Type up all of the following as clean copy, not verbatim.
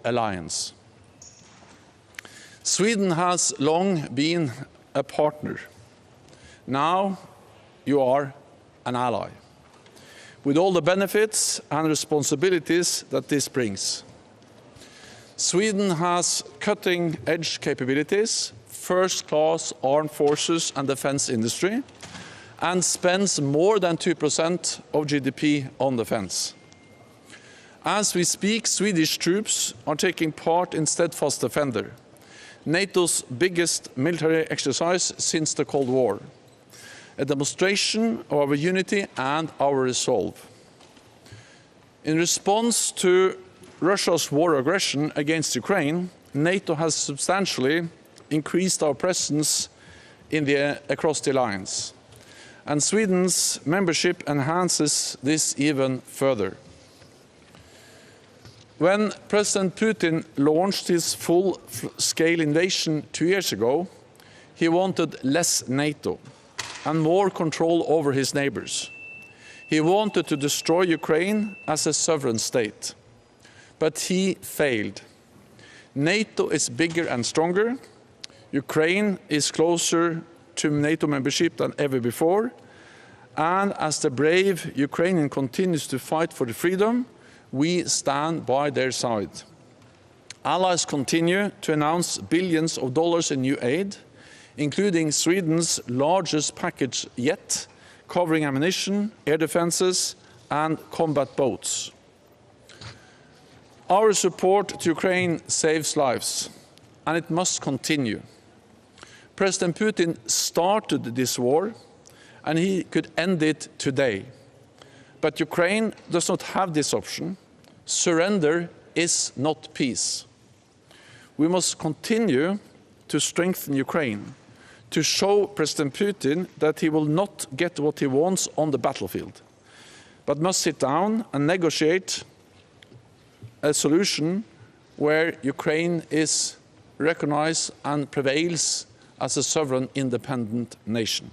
alliance. Sweden has long been a partner. Now you are an ally, with all the benefits and responsibilities that this brings. Sweden has cutting-edge capabilities, first-class armed forces and defense industry, and spends more than 2% of GDP on defense. As we speak, Swedish troops are taking part in Steadfast Defender, NATO's biggest military exercise since the Cold War, a demonstration of our unity and our resolve. In response to Russia's war aggression against Ukraine, NATO has substantially increased our presence across the alliance, and Sweden's membership enhances this even further. When President Putin launched his full-scale invasion 2 years ago, he wanted less NATO and more control over his neighbors. He wanted to destroy Ukraine as a sovereign state, but he failed. NATO is bigger and stronger. Ukraine is closer to NATO membership than ever before. And as the brave Ukrainian continues to fight for the freedom, we stand by their side. Allies continue to announce billions of dollars in new aid, including Sweden's largest package yet, covering ammunition, air defenses, and combat boats. Our support to Ukraine saves lives, and it must continue. President Putin started this war, and he could end it today. But Ukraine does not have this option. Surrender is not peace. We must continue to strengthen Ukraine, to show President Putin that he will not get what he wants on the battlefield, but must sit down and negotiate a solution where Ukraine is recognized and prevails as a sovereign, independent nation.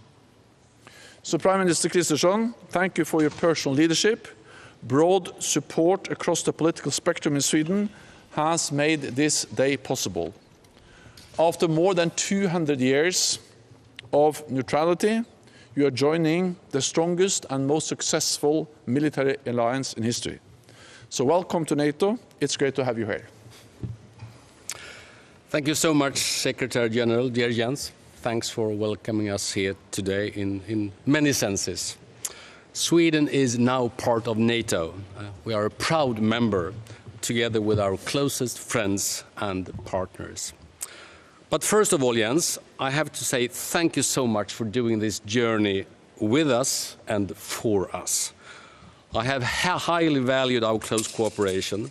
So, Prime Minister Kristersson, thank you for your personal leadership. Broad support across the political spectrum in Sweden has made this day possible. After more than 200 years of neutrality, you are joining the strongest and most successful military alliance in history. So welcome to NATO. It's great to have you here. Thank you so much, Secretary General, dear Jens. Thanks for welcoming us here today in many senses. Sweden is now part of NATO. We are a proud member, together with our closest friends and partners. But first of all, Jens, I have to say thank you so much for doing this journey with us and for us. I have highly valued our close cooperation.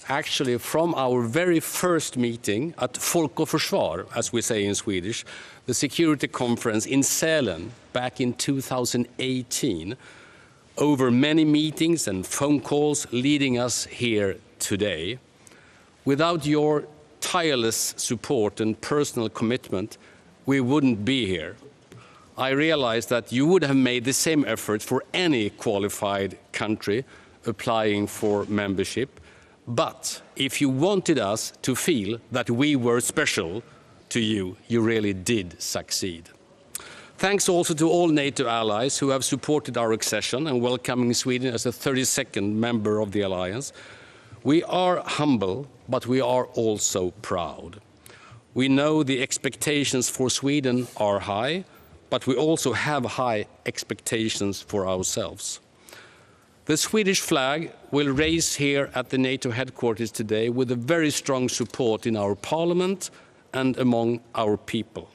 Actually, from our very first meeting at Folk och Försvar, as we say in Swedish, the security conference in Sälen back in 2018, over many meetings and phone calls leading us here today. Without your tireless support and personal commitment, we wouldn't be here. I realize that you would have made the same effort for any qualified country applying for membership. But if you wanted us to feel that we were special to you, you really did succeed. Thanks also to all NATO allies who have supported our accession and welcoming Sweden as a 32nd member of the alliance. We are humble, but we are also proud. We know the expectations for Sweden are high, but we also have high expectations for ourselves. The Swedish flag will raise here at the NATO headquarters today with a very strong support in our parliament and among our people.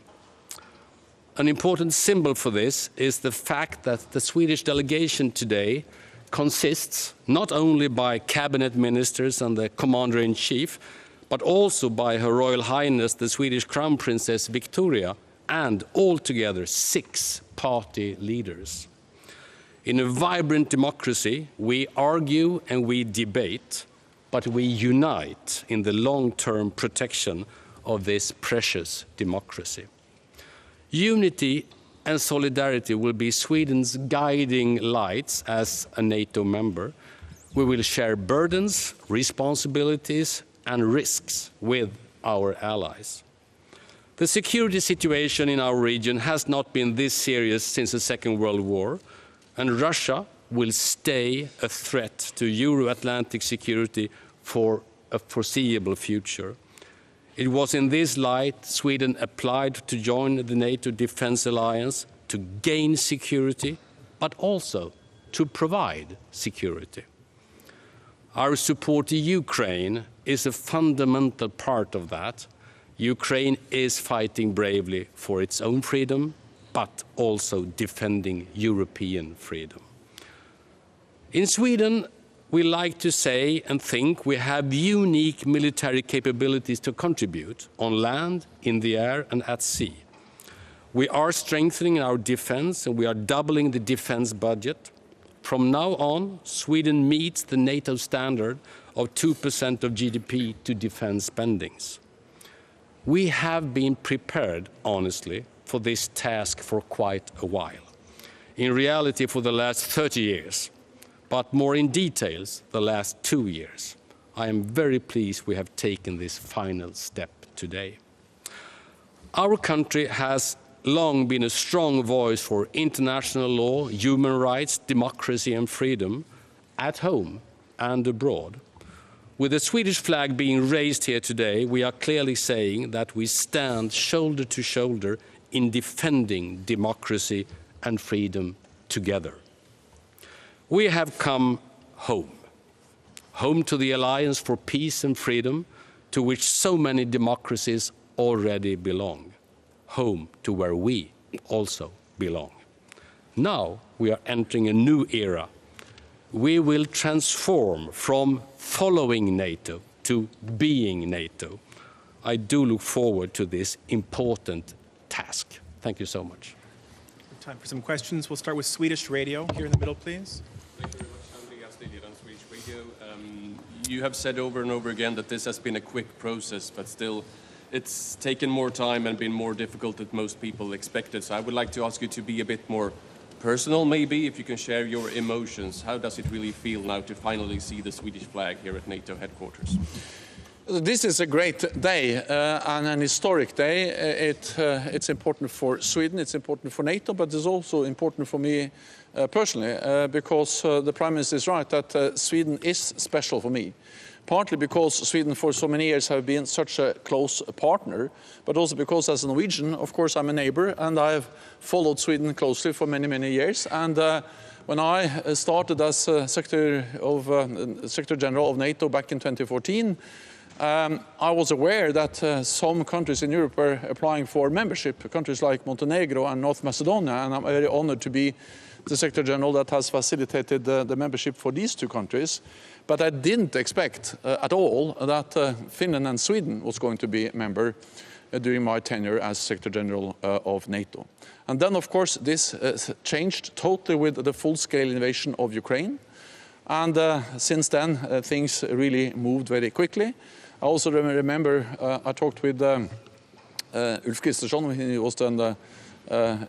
An important symbol for this is the fact that the Swedish delegation today consists not only by cabinet ministers and the commander-in-chief, but also by Her Royal Highness the Swedish Crown Princess Victoria and altogether 6 party leaders. In a vibrant democracy, we argue and we debate, but we unite in the long-term protection of this precious democracy. Unity and solidarity will be Sweden's guiding lights as a NATO member. We will share burdens, responsibilities, and risks with our allies. The security situation in our region has not been this serious since the Second World War, and Russia will stay a threat to Euro-Atlantic security for a foreseeable future. It was in this light Sweden applied to join the NATO Defence Alliance to gain security, but also to provide security. Our support to Ukraine is a fundamental part of that. Ukraine is fighting bravely for its own freedom, but also defending European freedom. In Sweden, we like to say and think we have unique military capabilities to contribute on land, in the air and at sea. We are strengthening our defense and we are doubling the defense budget. From now on, Sweden meets the NATO standard of 2% of GDP to defense spendings. We have been prepared, honestly, for this task for quite a while. In reality, for the last 30 years, but more in details, the last 2 years. I am very pleased we have taken this final step today. Our country has long been a strong voice for international law, human rights, democracy and freedom, at home and abroad. With the Swedish flag being raised here today, we are clearly saying that we stand shoulder to shoulder in defending democracy and freedom together. We have come home, home to the Alliance for Peace and Freedom, to which so many democracies already belong, home to where we also belong. Now we are entering a new era. We will transform from following NATO to being NATO. I do look forward to this important task. Thank you so much. Time for some questions. We'll start with Swedish radio here in the middle, please. Thank you very much, on Swedish Radio. You have said over and over again that this has been a quick process, but still it's taken more time and been more difficult than most people expected. So I would like to ask you to be a bit more personal, maybe, if you can share your emotions. How does it really feel now to finally see the Swedish flag here at NATO headquarters? This is a great day and an historic day. It's important for Sweden, it's important for NATO, but it's also important for me personally because the Prime Minister is right that Sweden is special for me. Partly because Sweden for so many years have been such a close partner, but also because as a Norwegian, of course, I'm a neighbor and I've followed Sweden closely for many, many years. And when I started as Secretary General of NATO back in 2014, I was aware that some countries in Europe were applying for membership, countries like Montenegro and North Macedonia, and I'm very honored to be the Secretary General that has facilitated the membership for these two countries. But I didn't expect at all that Finland and Sweden was going to be a member during my tenure as Secretary General of NATO. And then, of course, this changed totally with the full-scale invasion of Ukraine. And since then, things really moved very quickly. I also remember I talked with Ulf Kristersson when he was then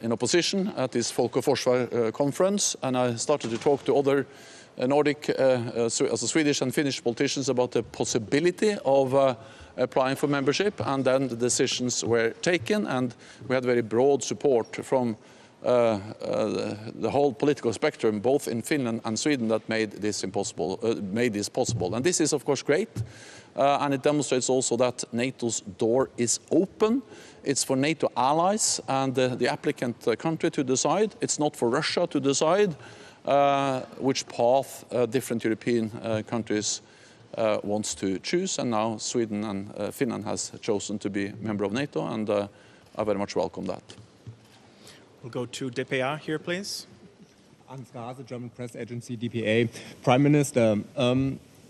in opposition at this Folk och Försvar conference, and I started to talk to other Nordic, Swedish and Finnish politicians about the possibility of applying for membership, and then the decisions were taken, and we had very broad support from the whole political spectrum, both in Finland and Sweden, that made this possible. And this is, of course, great, and it demonstrates also that NATO's door is open. It's for NATO allies and the applicant country to decide. It's not for Russia to decide which path different European countries wants to choose. And now Sweden and Finland has chosen to be a member of NATO, and I very much welcome that. We'll go to DPA here, please. Ansgar, the German press agency DPA. Prime Minister,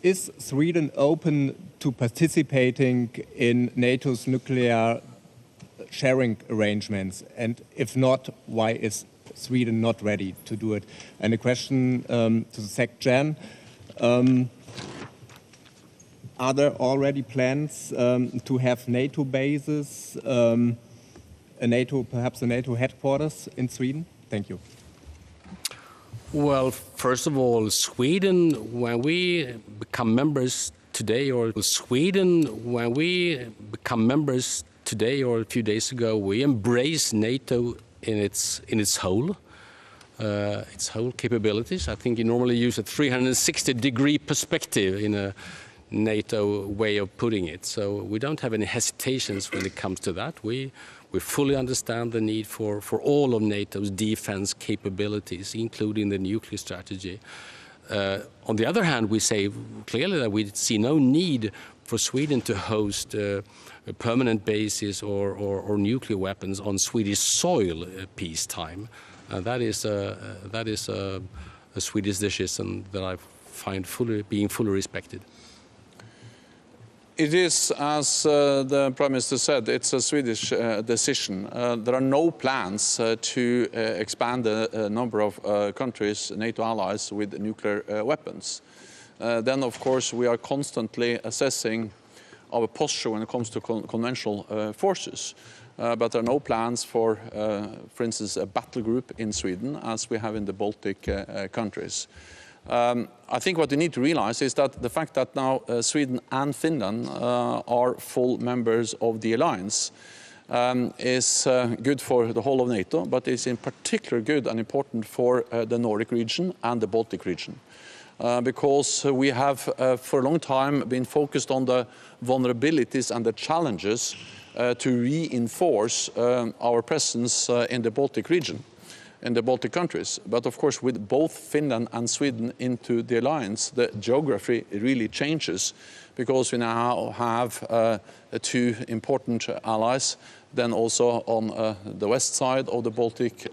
is Sweden open to participating in NATO's nuclear sharing arrangements? And if not, why is Sweden not ready to do it? And a question to the Sec Gen. Are there already plans to have NATO bases, perhaps a NATO headquarters in Sweden? Thank you. Well, first of all, Sweden, when we become members today or Sweden, when we become members today or a few days ago, we embrace NATO in its whole capabilities. I think you normally use a 360-degree perspective in a NATO way of putting it. So we don't have any hesitations when it comes to that. We fully understand the need for all of NATO's defense capabilities, including the nuclear strategy. On the other hand, we say clearly that we see no need for Sweden to host a permanent bases or nuclear weapons on Swedish soil peacetime. That is a Swedish decision that I find being fully respected. It is, as the Prime Minister said, it's a Swedish decision. There are no plans to expand the number of countries, NATO allies, with nuclear weapons. Then, of course, we are constantly assessing our posture when it comes to conventional forces. But there are no plans for instance, a battle group in Sweden, as we have in the Baltic countries. I think what we need to realize is that the fact that now Sweden and Finland are full members of the alliance is good for the whole of NATO, but is in particular good and important for the Nordic region and the Baltic region. Because we have for a long time been focused on the vulnerabilities and the challenges to reinforce our presence in the Baltic region, in the Baltic countries. But of course, with both Finland and Sweden into the alliance, the geography really changes, because we now have two important allies, then also on the west side of the Baltic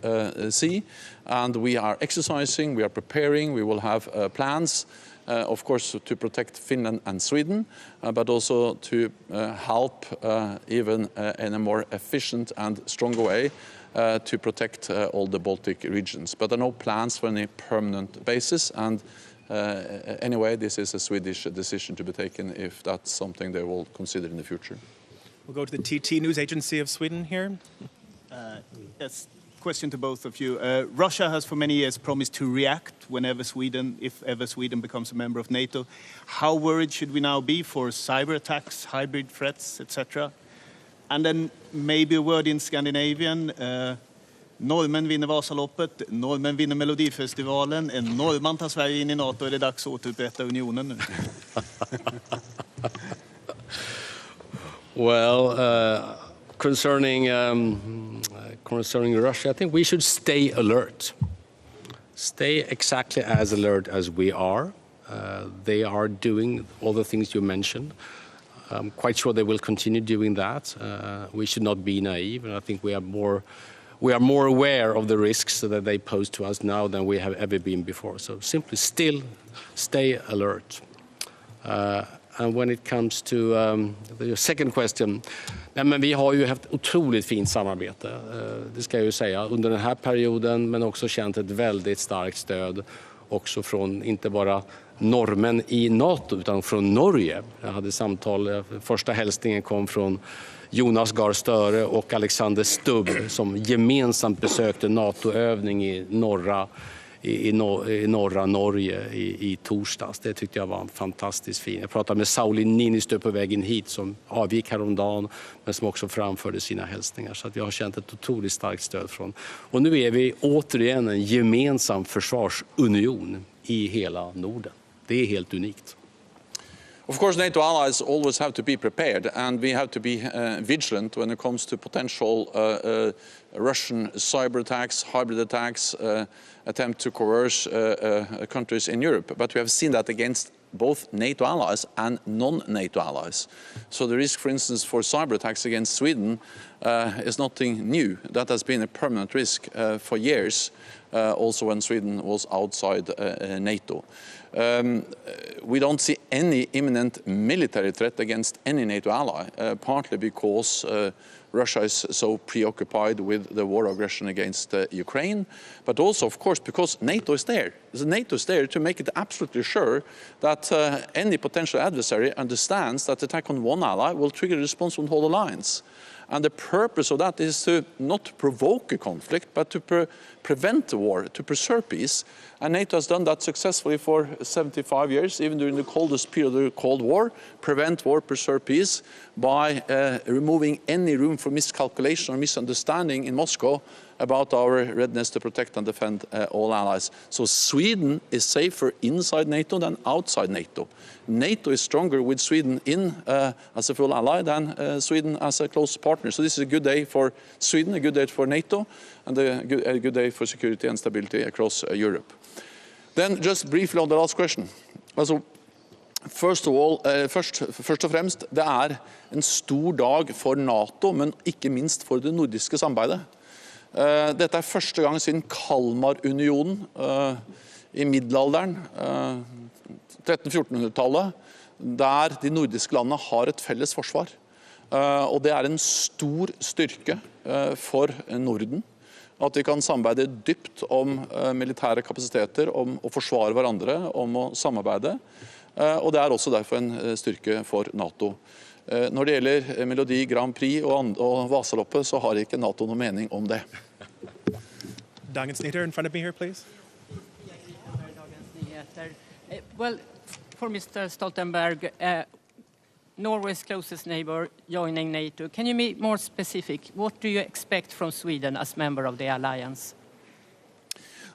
Sea. And we are exercising, we are preparing, we will have plans, of course, to protect Finland and Sweden, but also to help even in a more efficient and stronger way to protect all the Baltic regions. But there are no plans for any permanent basis, and anyway, this is a Swedish decision to be taken if that's something they will consider in the future. We'll go to the TT News Agency of Sweden here. Yes, question to both of you. Russia has for many years promised to react whenever Sweden, if ever Sweden becomes a member of NATO. How worried should we now be for cyber attacks, hybrid threats, etc.? And then maybe a word in Scandinavian. Norrmän vinner Vasaloppet, norrmän vinner Melodifestivalen, en norrman tar Sverige in i NATO, är det dags att återupprätta unionen nu? Well, concerning Russia, I think we should stay alert. Stay exactly as alert as we are. They are doing all the things you mentioned. I'm quite sure they will continue doing that. We should not be naive, and I think we are more aware of the risks that they pose to us now than we have ever been before. So simply still stay alert. And when it comes to the second question, men vi har ju haft otroligt fint samarbete, det ska jag ju säga, under den här perioden, men också känt ett väldigt starkt stöd också från inte bara norrmän i NATO utan från Norge. Jag hade samtal, första hälsningen kom från Jonas Gahr Støre och Alexander Stubb som gemensamt besökte NATO-övning i norra Norge i torsdags. Det tyckte jag var fantastiskt fint. Jag pratade med Sauli Niinistö på vägen hit som avgick häromdagen, men som också framförde sina hälsningar. Så att jag har känt ett otroligt starkt stöd från. Och nu är vi återigen en gemensam försvarsunion i hela Norden. Det är helt unikt. Of course, NATO allies always have to be prepared, and we have to be vigilant when it comes to potential Russian cyber attacks, hybrid attacks, attempt to coerce countries in Europe. But we have seen that against both NATO allies and non-NATO allies. So the risk, for instance, for cyber attacks against Sweden is nothing new. That has been a permanent risk for years, also when Sweden was outside NATO. We don't see any imminent military threat against any NATO ally, partly because Russia is so preoccupied with the war aggression against Ukraine, but also, of course, because NATO is there. NATO is there to make it absolutely sure that any potential adversary understands that attack on one ally will trigger a response from the whole alliance. And the purpose of that is to not provoke a conflict, but to prevent war, to preserve peace. And NATO has done that successfully for 75 years, even during the coldest period of the Cold War, prevent war, preserve peace, by removing any room for miscalculation or misunderstanding in Moscow about our readiness to protect and defend all allies. So Sweden is safer inside NATO than outside NATO. NATO is stronger with Sweden in as a full ally than Sweden as a close partner. So this is a good day for Sweden, a good day for NATO, and a good day for security and stability across Europe. Then just briefly on the last question. Also, først og fremst, det en stor dag for NATO, men ikke minst for det nordiske samarbeidet. Dette første gang siden Kalmarunionen i middelalderen, 1300-1400-tallet, der de nordiske landene har et felles forsvar. Og det en stor styrke for Norden, at vi kan samarbeide dypt om militære kapasiteter, om å forsvare hverandre, om å samarbeide. Og det også derfor en styrke for NATO. Når det gjelder Melodi Grand Prix og Vasaloppet, så har ikke NATO noen mening om det. Dagens Nyheter in front of me here, please. Well, for Mr. Stoltenberg, Norway's closest neighbor joining NATO. Can you be more specific? What do you expect from Sweden as member of the alliance?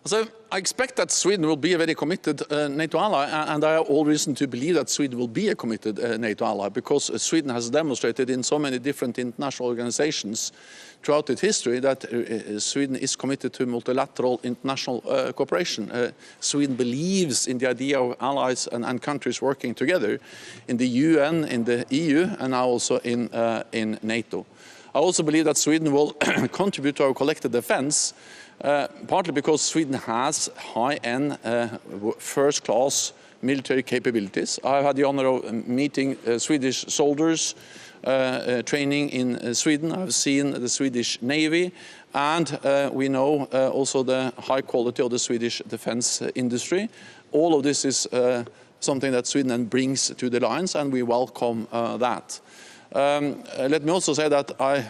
So I expect that Sweden will be a very committed NATO ally, and I have all reason to believe that Sweden will be a committed NATO ally, because Sweden has demonstrated in so many different international organizations throughout its history that Sweden is committed to multilateral international cooperation. Sweden believes in the idea of allies and countries working together in the UN, in the EU, and now also in NATO. I also believe that Sweden will contribute to our collective defense, partly because Sweden has high-end, first-class military capabilities. I've had the honor of meeting Swedish soldiers training in Sweden. I've seen the Swedish Navy, and we know also the high quality of the Swedish defense industry. All of this is something that Sweden brings to the alliance, and we welcome that. Let me also say that I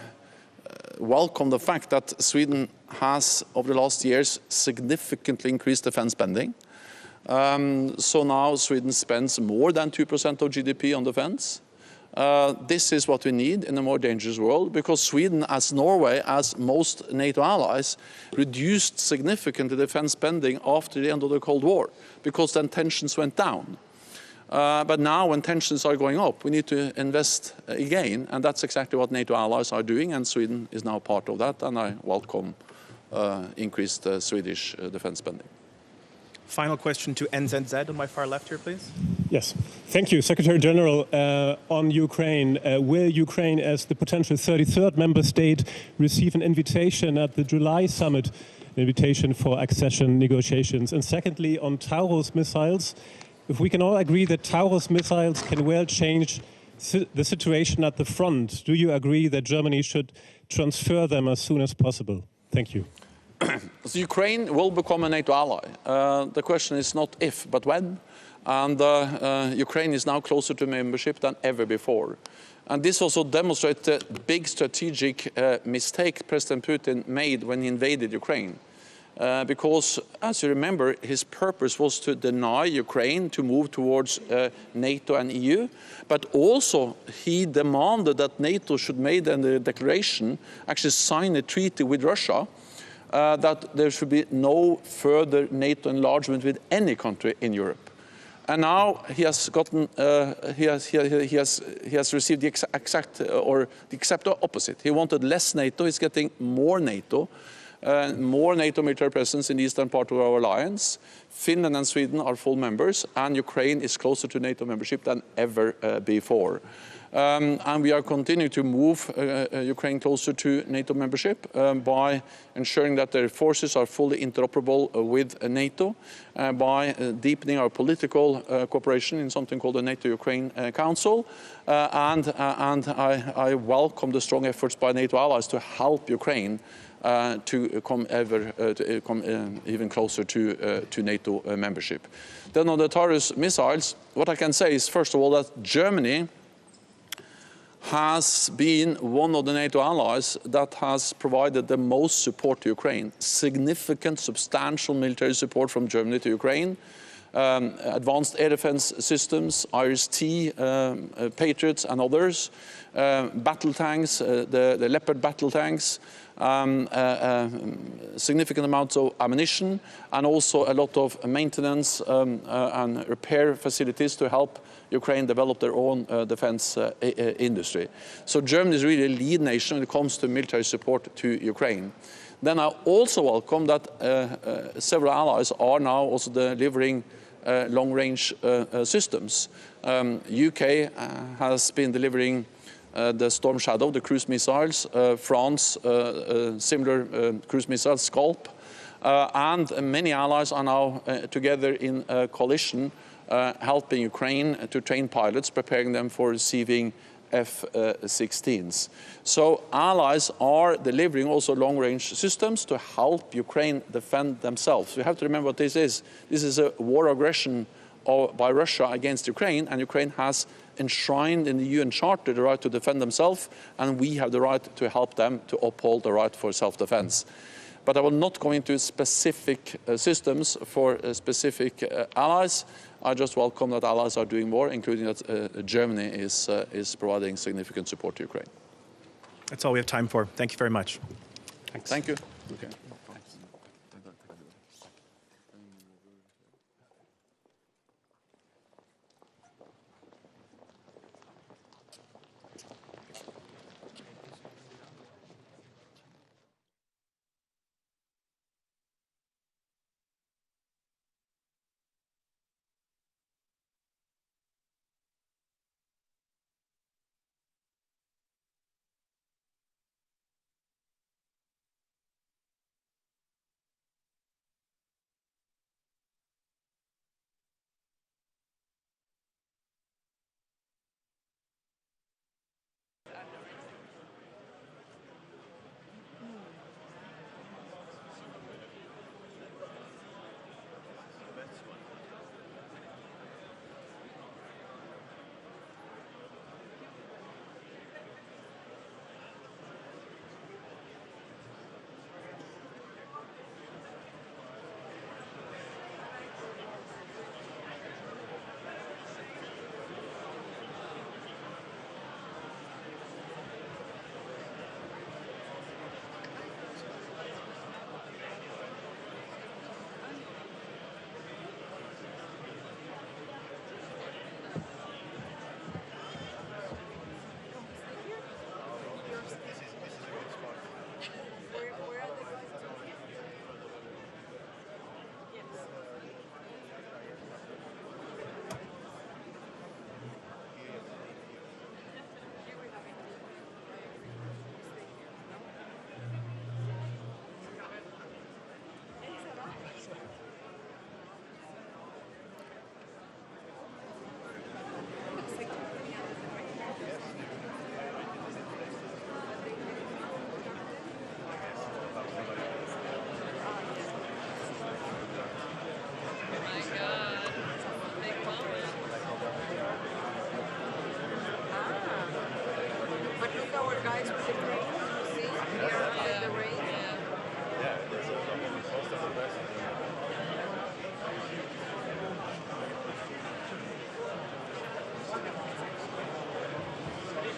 welcome the fact that Sweden has, over the last years, significantly increased defense spending. So now Sweden spends more than 2% of GDP on defense. This is what we need in a more dangerous world, because Sweden, as Norway, as most NATO allies, reduced significantly defense spending after the end of the Cold War, because then tensions went down. But now, when tensions are going up, we need to invest again, and that's exactly what NATO allies are doing, and Sweden is now part of that, and I welcome increased Swedish defense spending. Final question to NZZ on my far left here, please. Yes, thank you, Secretary General. On Ukraine, will Ukraine, as the potential 33rd member state, receive an invitation at the July summit, invitation for accession negotiations? And secondly, on Taurus missiles, if we can all agree that Taurus missiles can well change the situation at the front, do you agree that Germany should transfer them as soon as possible? Thank you. So Ukraine will become a NATO ally. The question is not if, but when. And Ukraine is now closer to membership than ever before. And this also demonstrates the big strategic mistake President Putin made when he invaded Ukraine. Because, as you remember, his purpose was to deny Ukraine to move towards NATO and EU, but also he demanded that NATO should make a declaration, actually sign a treaty with Russia, that there should be no further NATO enlargement with any country in Europe. And now he has gotten, he has received the exact opposite. He wanted less NATO. He's getting more NATO. More NATO military presence in the eastern part of our alliance. Finland and Sweden are full members, and Ukraine is closer to NATO membership than ever before. And we are continuing to move Ukraine closer to NATO membership by ensuring that their forces are fully interoperable with NATO, by deepening our political cooperation in something called the NATO-Ukraine Council. And I welcome the strong efforts by NATO allies to help Ukraine to come even closer to NATO membership. Then on the Taurus missiles, what I can say is, first of all, that Germany has been one of the NATO allies that has provided the most support to Ukraine. Significant, substantial military support from Germany to Ukraine. Advanced air defense systems, IRIS-T, Patriots and others, battle tanks, the Leopard battle tanks, significant amounts of ammunition, and also a lot of maintenance and repair facilities to help Ukraine develop their own defense industry. So Germany is really a lead nation when it comes to military support to Ukraine. Then I also welcome that several allies are now also delivering long-range systems. UK has been delivering the Storm Shadow, the cruise missiles, France, similar cruise missiles, Scalp, and many allies are now together in a coalition helping Ukraine to train pilots, preparing them for receiving F-16s. So allies are delivering also long-range systems to help Ukraine defend themselves. We have to remember what this is. This is a war aggression by Russia against Ukraine, and Ukraine has enshrined in the UN Charter the right to defend themselves, and we have the right to help them to uphold the right for self-defense. But I will not go into specific systems for specific allies. I just welcome that allies are doing more, including that Germany is providing significant support to Ukraine. That's all we have time for. Thank you very much. Thanks. Thank you. Okay.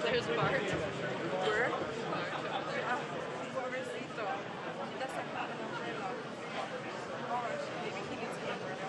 There's Bart. Where? Ah, pobrecito. He doesn't have an umbrella. Gosh, maybe he needs an umbrella.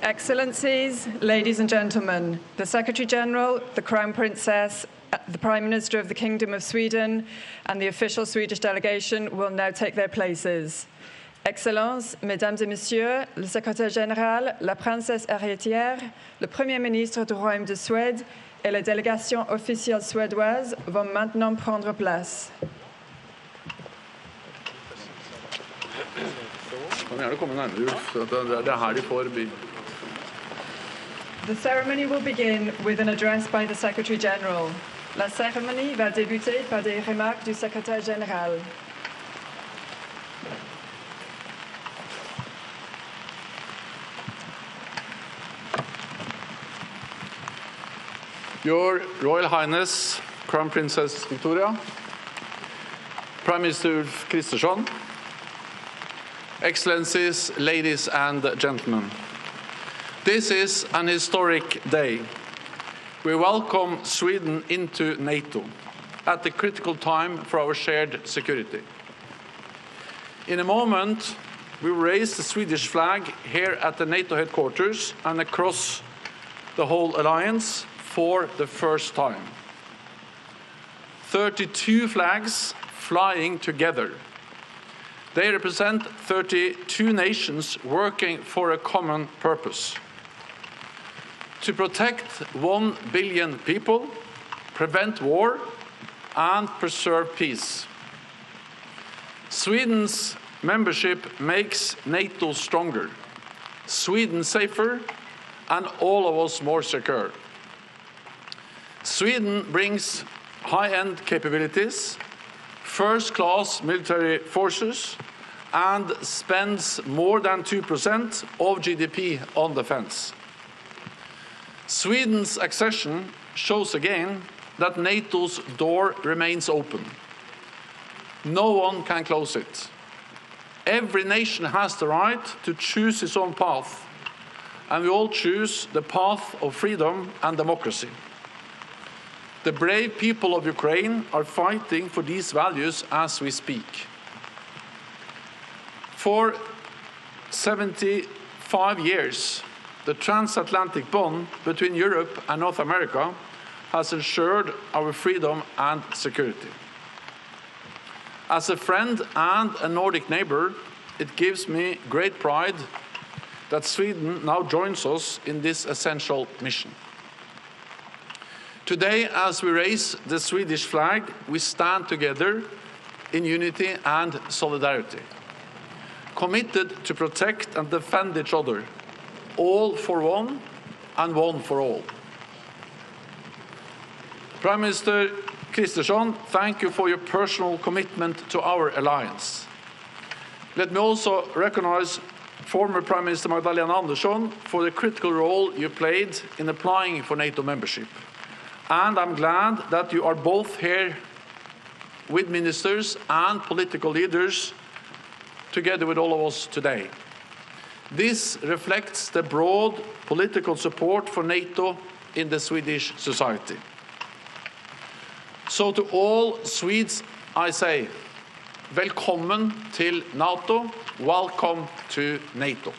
Excellencies, ladies and gentlemen, the Secretary-General, the Crown Princess, the Prime Minister of the Kingdom of Sweden, and the official Swedish delegation will now take their places. Excellences, Mesdames et Messieurs, le Secrétaire Général, la Princesse héritière, le Premier ministre du Royaume de Suède et la délégation officielle suédoise vont maintenant prendre place. The ceremony will begin with an address by the Secretary-General. La cérémonie va débuter par des remarques du Secrétaire Général. Your Royal Highness, Crown Princess Victoria, Prime Minister Ulf Kristersson, Excellencies, ladies and gentlemen. This is an historic day. We welcome Sweden into NATO at the critical time for our shared security. In a moment, we will raise the Swedish flag here at the NATO headquarters and across the whole alliance for the first time. 32 flags flying together. They represent 32 nations working for a common purpose: to protect 1 billion people, prevent war, and preserve peace. Sweden's membership makes NATO stronger, Sweden safer, and all of us more secure. Sweden brings high-end capabilities, first-class military forces, and spends more than 2% of GDP on defense. Sweden's accession shows again that NATO's door remains open. No one can close it. Every nation has the right to choose its own path, and we all choose the path of freedom and democracy. The brave people of Ukraine are fighting for these values as we speak. For 75 years, the transatlantic bond between Europe and North America has ensured our freedom and security. As a friend and a Nordic neighbor, it gives me great pride that Sweden now joins us in this essential mission. Today, as we raise the Swedish flag, we stand together in unity and solidarity, committed to protect and defend each other, all for one and one for all. Prime Minister Kristersson, thank you for your personal commitment to our alliance. Let me also recognize former Prime Minister Magdalena Andersson for the critical role you played in applying for NATO membership. And I'm glad that you are both here with ministers and political leaders together with all of us today. This reflects the broad political support for NATO in the Swedish society. So to all Swedes, I say, velkommen til NATO, welcome to NATO.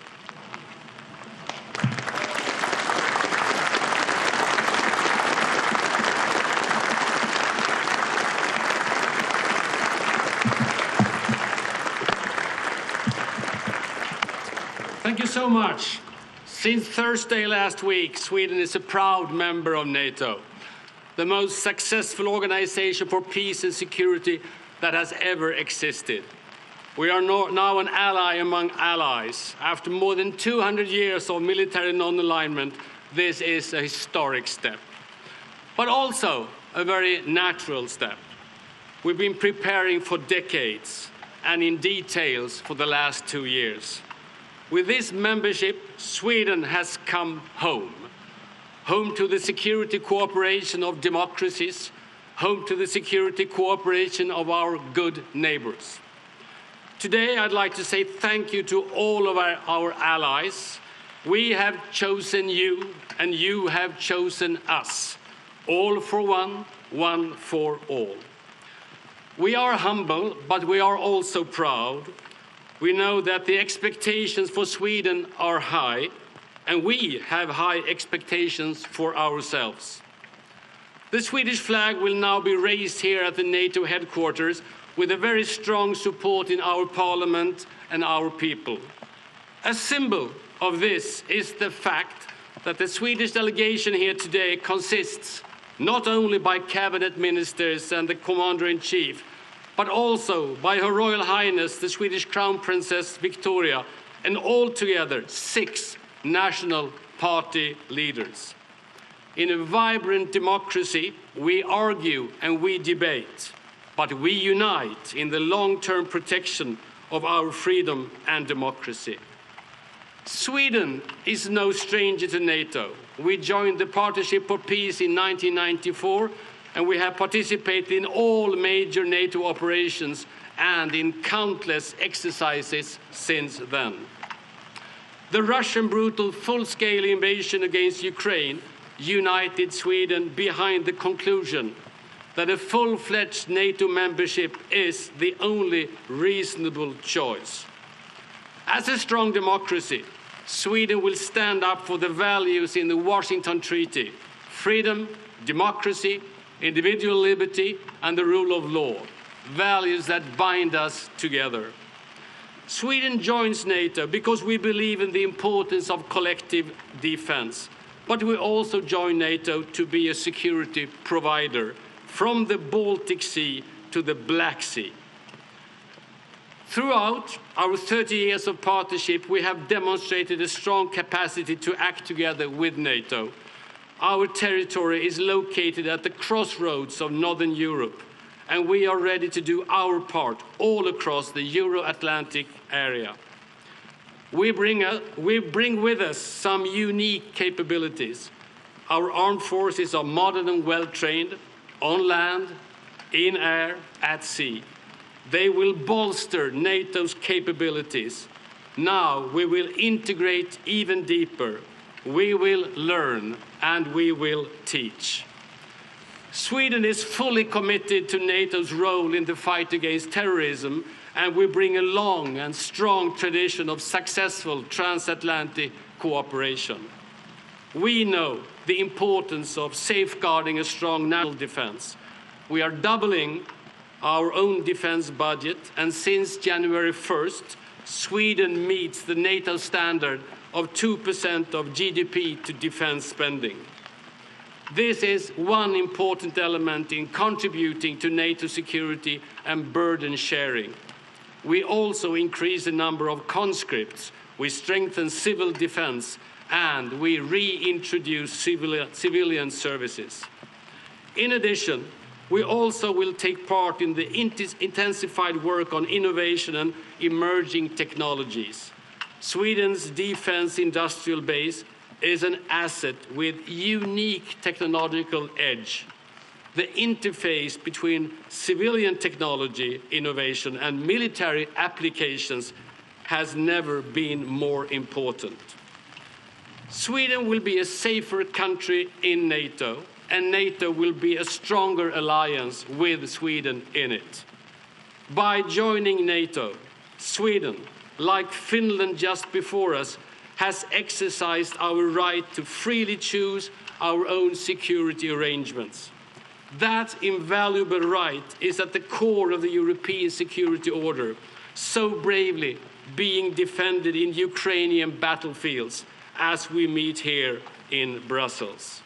Thank you so much. Since Thursday last week, Sweden is a proud member of NATO, the most successful organization for peace and security that has ever existed. We are now an ally among allies. After more than 200 years of military non-alignment, this is a historic step, but also a very natural step. We've been preparing for decades and in details for the last 2 years. With this membership, Sweden has come home. Home to the security cooperation of democracies, home to the security cooperation of our good neighbors. Today, I'd like to say thank you to all of our allies. We have chosen you, and you have chosen us. All for one, one for all. We are humble, but we are also proud. We know that the expectations for Sweden are high, and we have high expectations for ourselves. The Swedish flag will now be raised here at the NATO headquarters with a very strong support in our parliament and our people. A symbol of this is the fact that the Swedish delegation here today consists not only by cabinet ministers and the commander-in-chief, but also by Her Royal Highness, the Swedish Crown Princess Victoria, and altogether 6 national party leaders. In a vibrant democracy, we argue and we debate, but we unite in the long-term protection of our freedom and democracy. Sweden is no stranger to NATO. We joined the Partnership for Peace in 1994, and we have participated in all major NATO operations and in countless exercises since then. The Russian brutal full-scale invasion against Ukraine united Sweden behind the conclusion that a full-fledged NATO membership is the only reasonable choice. As a strong democracy, Sweden will stand up for the values in the Washington Treaty: freedom, democracy, individual liberty, and the rule of law, values that bind us together. Sweden joins NATO because we believe in the importance of collective defense, but we also join NATO to be a security provider from the Baltic Sea to the Black Sea. Throughout our 30 years of partnership, we have demonstrated a strong capacity to act together with NATO. Our territory is located at the crossroads of Northern Europe, and we are ready to do our part all across the Euro-Atlantic area. We bring with us some unique capabilities. Our armed forces are modern and well-trained, on land, in air, at sea. They will bolster NATO's capabilities. Now we will integrate even deeper. We will learn and we will teach. Sweden is fully committed to NATO's role in the fight against terrorism, and we bring a long and strong tradition of successful transatlantic cooperation. We know the importance of safeguarding a strong national defense. We are doubling our own defense budget, and since January 1st, Sweden meets the NATO standard of 2% of GDP to defense spending. This is one important element in contributing to NATO security and burden sharing. We also increase the number of conscripts, we strengthen civil defense, and we reintroduce civilian services. In addition, we also will take part in the intensified work on innovation and emerging technologies. Sweden's defense industrial base is an asset with unique technological edge. The interface between civilian technology innovation and military applications has never been more important. Sweden will be a safer country in NATO, and NATO will be a stronger alliance with Sweden in it. By joining NATO, Sweden, like Finland just before us, has exercised our right to freely choose our own security arrangements. That invaluable right is at the core of the European security order, so bravely being defended in Ukrainian battlefields as we meet here in Brussels.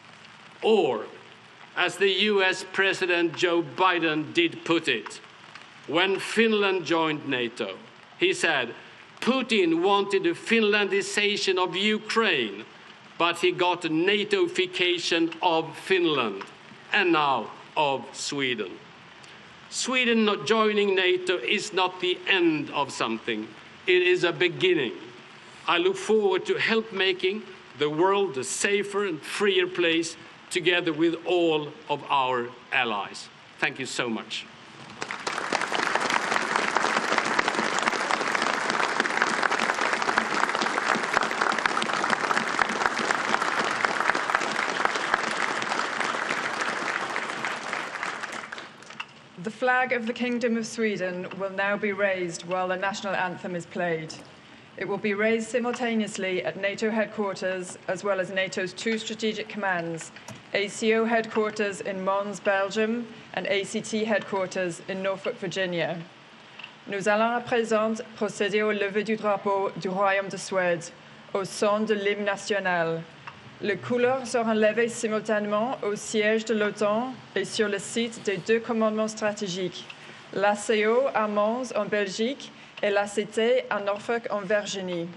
Or, as the US President Joe Biden did put it, when Finland joined NATO, he said, Putin wanted a Finlandization of Ukraine, but he got a NATOification of Finland, and now of Sweden. Sweden not joining NATO is not the end of something, it is a beginning. I look forward to help making the world a safer and freer place together with all of our allies. Thank you so much. The flag of the Kingdom of Sweden will now be raised while the national anthem is played. It will be raised simultaneously at NATO headquarters, as well as NATO's two strategic commands, ACO headquarters in Mons, Belgium, and ACT headquarters in Norfolk, Virginia. Nous allons à présent procéder au lever du drapeau du Royaume de Suède, au son de l'hymne national. Les couleurs seront levées simultanément au siège de l'OTAN et sur le site des deux commandements stratégiques, l'ACO à Mons en Belgique et l'ACT à Norfolk en Virginie.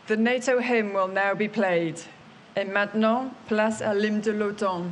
The NATO hymn will now be played. Et maintenant, place à l'hymne de l'OTAN.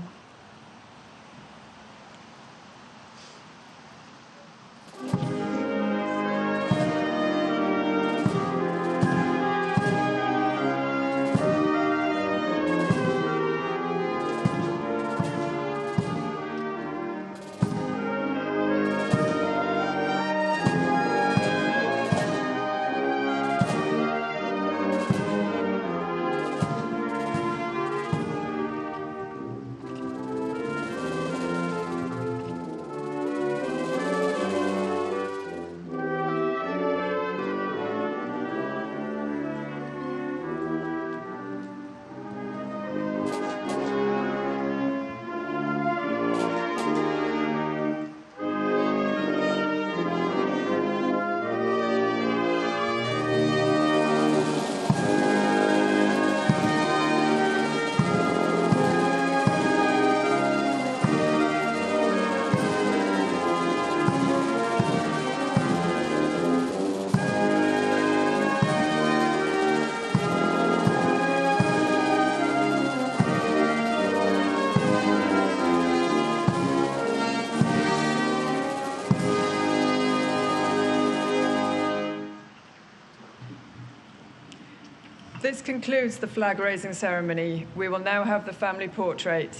This concludes the flag-raising ceremony. We will now have the family portrait.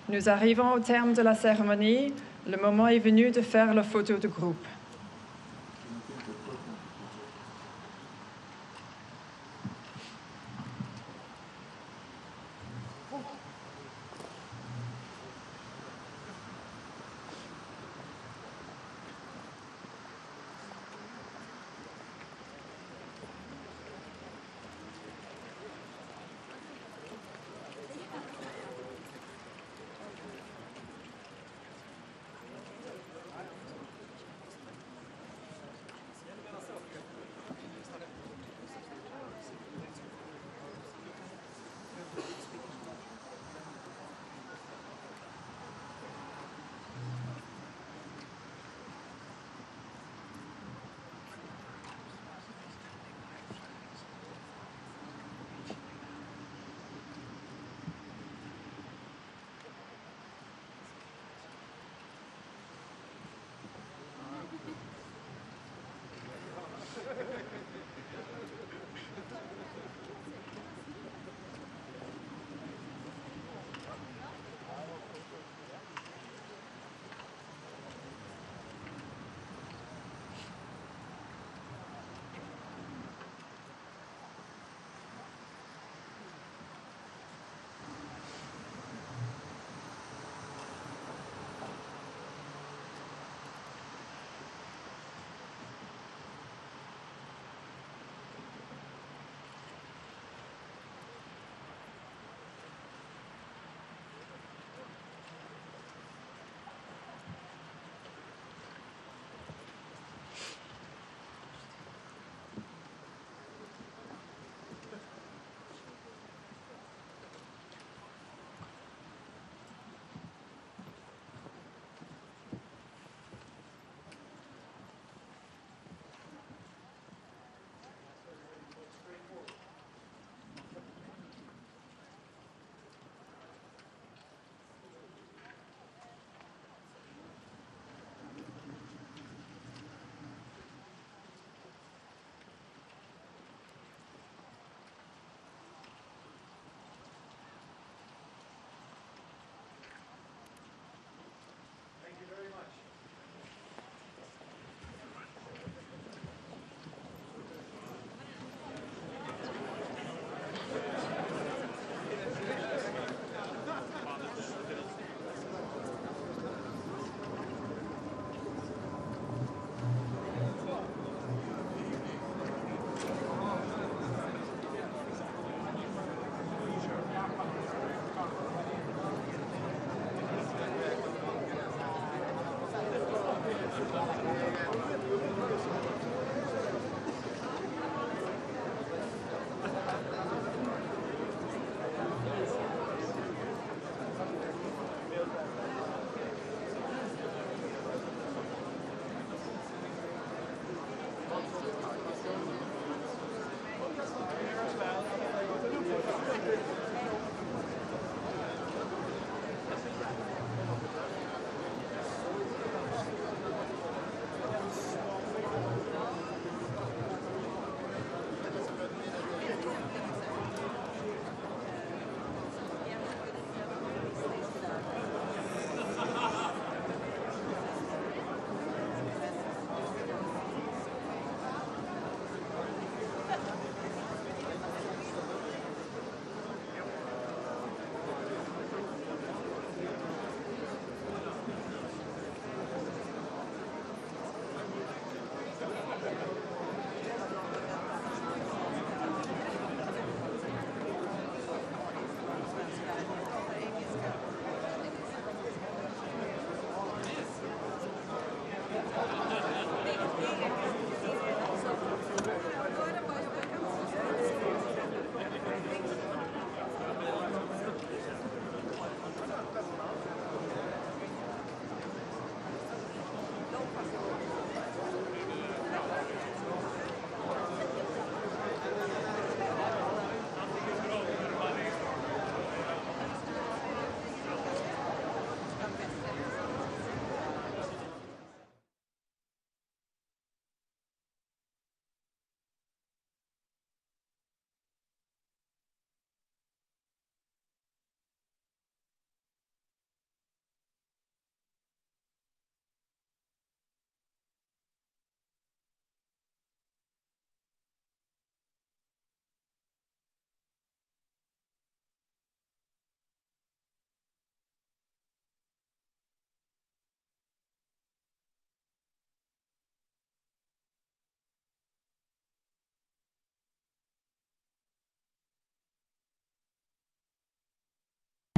Nous arrivons au terme de la cérémonie. Le moment est venu de faire la photo de groupe.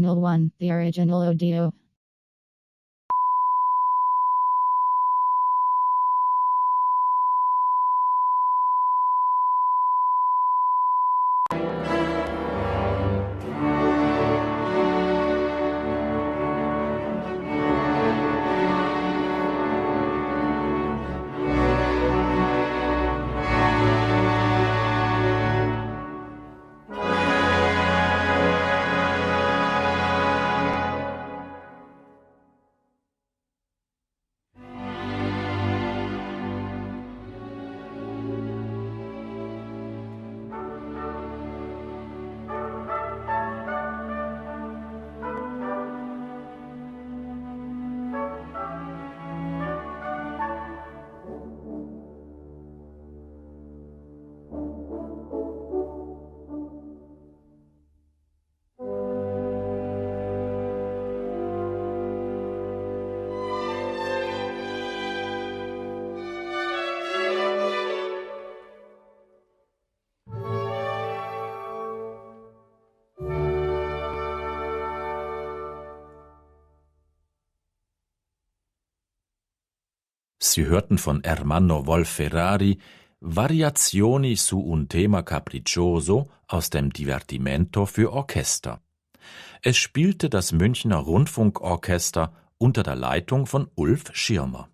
Channel 1, the original audio. Sie hörten von Ermanno Wolf-Ferrari Variazioni su un tema capriccioso aus dem Divertimento für Orchester. Es spielte das Münchner Rundfunkorchester unter der Leitung von Ulf Schirmer.